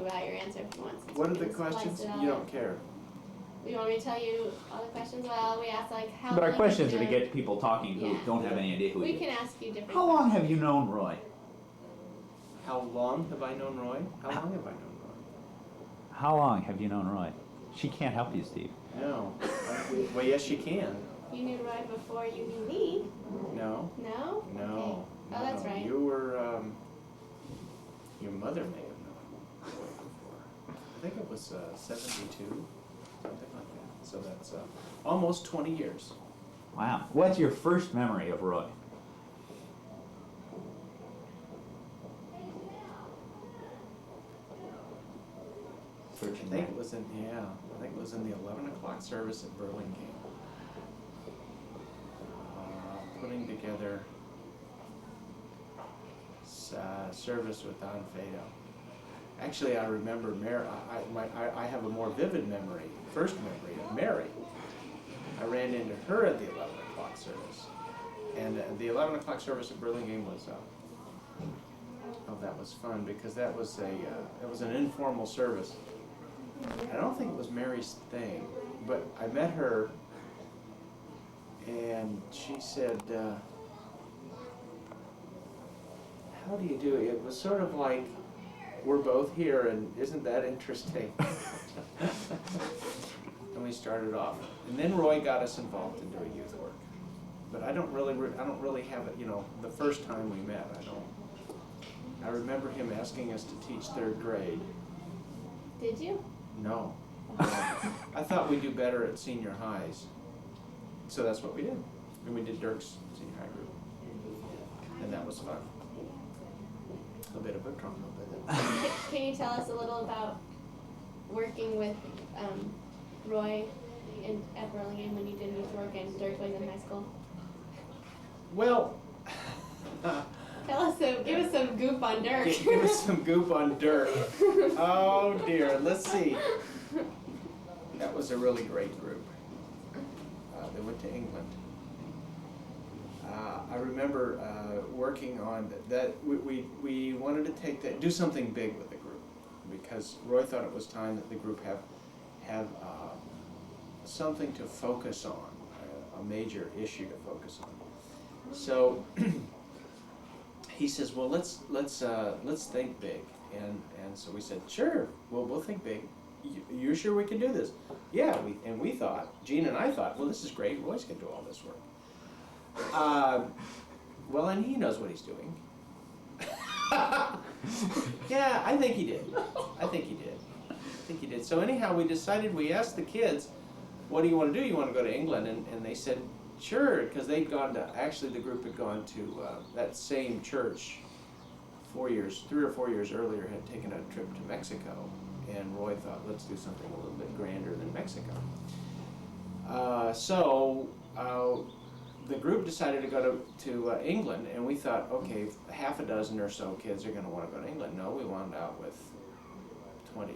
about your answer if you want. Since What are we the just questions? sliced it all You up. don't care. You want me to tell you all the questions? Well, we asked like how But our long questions are have to you get people talking who Yeah. don't have any idea who known- he We is. can ask you different How long have you known Roy? How long have I known Roy? How long have I known Roy? How long have you known Roy? She can't help you, Steve. No. Well, yes, she can. You knew Roy before you knew me. No. No? No. Okay. Oh, that's no. right. You were, your mother may have known Roy before. I think it was 72, something like that. So that's almost 20 years. Wow. What's your first memory of Roy? I think it was in, I think it was in the 11 o'clock service at Burlingame. Putting together service with Don Fado. Actually, I remember I have a more vivid memory, first memory of Mary. I ran into her at the 11 o'clock service. And the 11 o'clock service at Burlingame was, oh, that was fun because that was it was an informal service. I don't think it was Mary's thing, but I met her and she said, how do you do it? It was sort of like, we're both here and isn't that interesting? And we started off. And then Roy got us involved in doing youth work. But I don't really have it, you know, the first time we met, I remember him asking us to teach 3rd grade. Did you? No. I thought we'd do better at senior highs. So that's what we did. And we did Dirk's senior high group. And that was fun. A bit of a trauma, but Can you tell us a little about working with Roy at Burlingame when you did youth work and Dirk was in high school? well, Tell us give us some goop on Dirk. give us some goop on Dirk. Oh dear, let's see. That was a really great group. They went to England. I remember working on that. We wanted to take that, do something big with the group, because Roy thought it was time that the group have something to focus on, a major issue to focus on. So he says, "Well, let's think big," and so we said, "Sure, we'll think big. You're sure we can do this?" Yeah, we thought, Gene and I thought, well, this is great. Roy's gonna do all this work. Well, and he knows what he's doing. Yeah, I think he did. So anyhow, we decided, we asked the kids, what do you want to do? You want to go to England? And they said, sure, because they'd gone to, actually the group had gone to that same church 3 or 4 years earlier, had taken a trip to Mexico. And Roy thought, let's do something a little bit grander than Mexico. So the group decided to go to England, and we thought, okay, half a dozen or so kids are going to want to go to England. No, we wound out with 20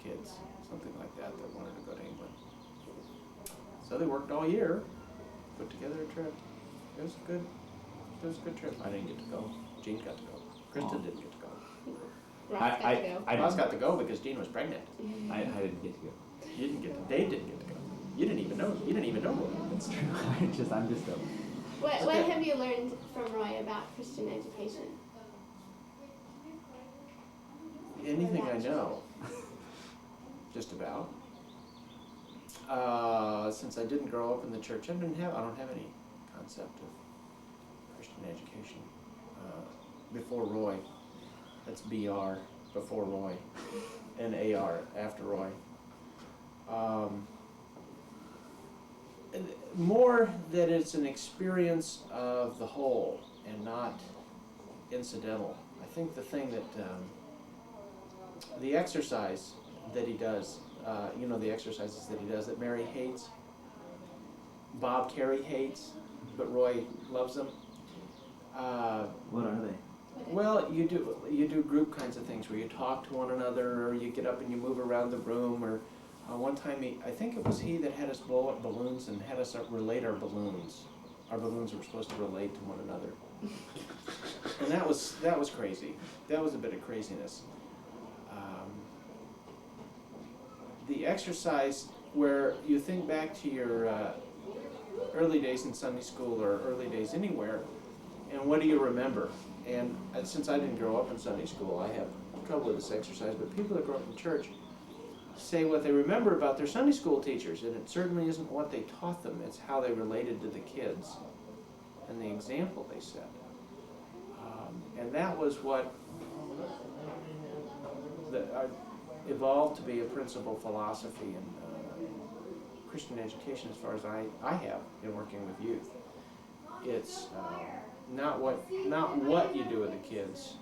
kids, something like that wanted to go to England. So they worked all year, put together a trip. It was a good trip. I didn't get to go. Gene got to go. Kristen didn't get to go. Ross got to go. Ross got to go because Gene was pregnant. I didn't get to go. You didn't get to. Dave didn't get to go. You didn't even know. You didn't even know Roy. That's true. I'm just a... What have you learned from Roy about Christian education? Anything I know, just about. Since I didn't grow up in the church, I don't have any concept of Christian education before Roy. That's BR before Roy, and AR after Roy. More that it's an experience of the whole and not incidental. I think the thing that the exercise that he does, the exercises that he does that Mary hates, Bob Carey hates, but Roy loves them. What are they? Well, you do group kinds of things where you talk to one another, or you get up and you move around the room, or one time I think it was he that had us blow up balloons and had us relate our balloons. Our balloons were supposed to relate to one another, and that was crazy. That was a bit of craziness. the exercise where you think back to your early days in Sunday school or early days anywhere, and what do you remember? And since I didn't grow up in Sunday school, I have trouble with this exercise, but people that grow up in church say what they remember about their Sunday school teachers, and it certainly isn't what they taught them, it's how they related to the kids and the example they set. And that was what evolved to be a principal philosophy in Christian education as far as I have in working with youth. It's not what you do with the kids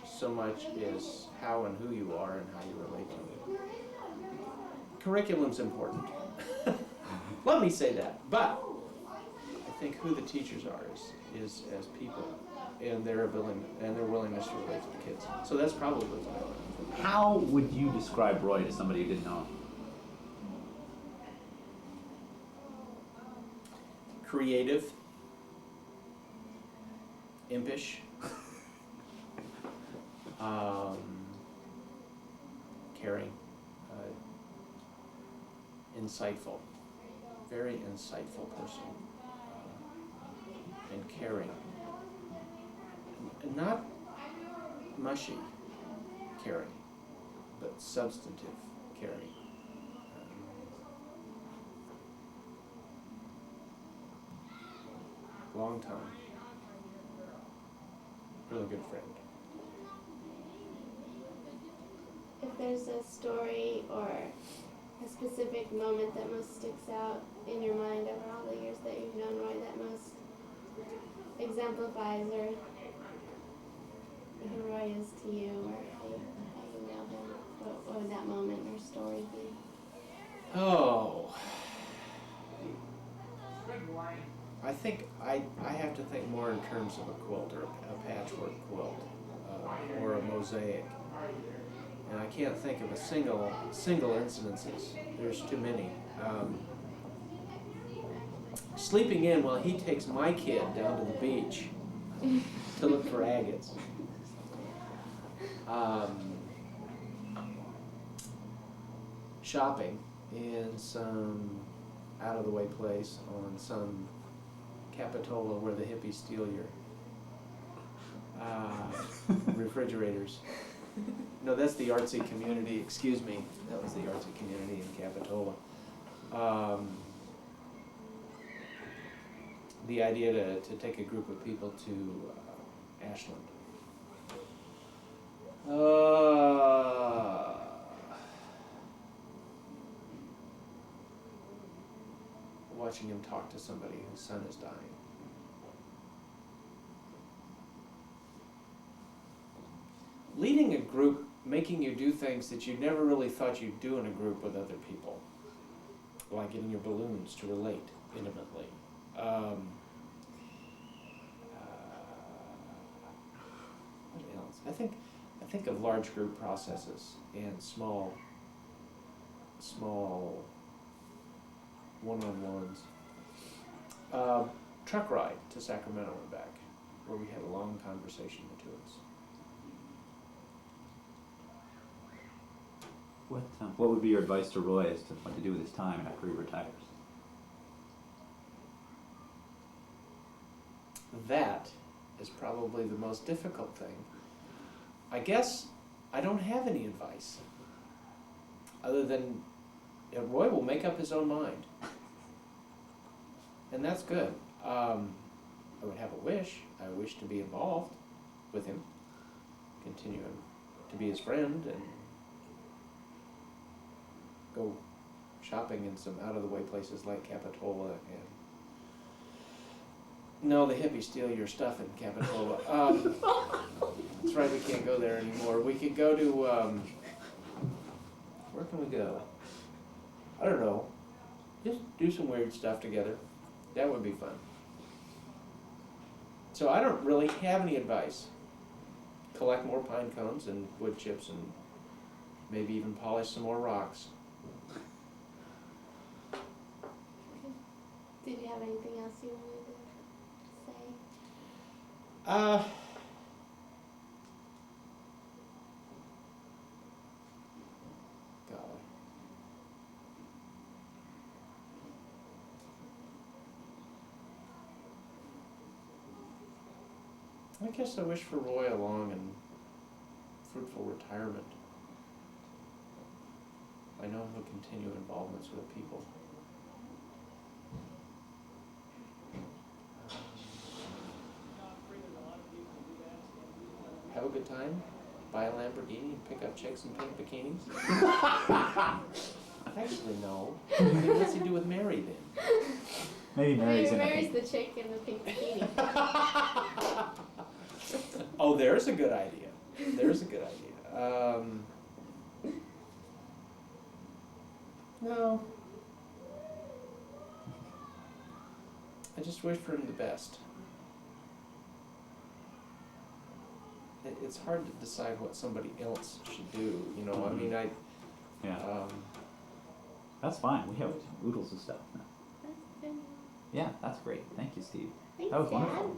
so much is how and who you are and how you relate to them. Curriculum's important. Let me say that. But I think who the teachers are is as people and their willingness to relate to the kids. So that's probably what I learned. How would you describe Roy to somebody who didn't know him? Creative, impish, caring, insightful, very insightful person, and caring. Not mushy caring, but substantive caring. Long time. Really good friend. If there's a story or a specific moment that most sticks out in your mind over all the years that you've known Roy that most exemplifies or who Roy is to you or how you know him, what would that moment or story be? Oh. I think I have to think more in terms of a quilt or a patchwork quilt or a mosaic. And I can't think of a single incidences. There's too many. Sleeping in while he takes my kid down to the beach to look for agates. Shopping in some out-of-the-way place on some Capitola where the hippies steal your refrigerators. No, that's the artsy community, excuse me. That was the artsy community in Capitola. The idea to take a group of people to Ashland. Watching him talk to somebody whose son is dying. Leading a group, making you do things that you never really thought you'd do in a group with other people, like getting your balloons to relate intimately. What else? I think of large group processes and small one-on-ones. Truck ride to Sacramento and back, where we had a long conversation, the two of us. What would be your advice to Roy as to what to do with his time after he retires? That is probably the most difficult thing. I guess I don't have any advice, other than Roy will make up his own mind. And that's good. I would have a wish. I wish to be involved with him, continue to be his friend, and go shopping in some out-of-the-way places like Capitola. And no, the hippies steal your stuff in Capitola. That's right, we can't go there anymore. We could go to, where can we go? I don't know. Just do some weird stuff together. That would be fun. So I don't really have any advice. Collect more pine cones and wood chips and maybe even polish some more rocks. Did you have anything else you wanted to say? Golly. I guess I wish for Roy a long and fruitful retirement. I know he'll continue involvements with people. Have a good time, buy a Lamborghini and pick up chicks in pink bikinis? Actually, no. Then what's he do with Mary then? Maybe Mary's Maybe in a Mary's pink. the chick in the pink bikini. Oh, there's a good idea. There's a good idea. No. I just wish for him the best. It's hard to decide what somebody else should do, you know, I mean, Yeah, that's fine. We have oodles of stuff now. That's good. Yeah, that's great. Thank you, Steve. Thanks, That was Dad. wonderful.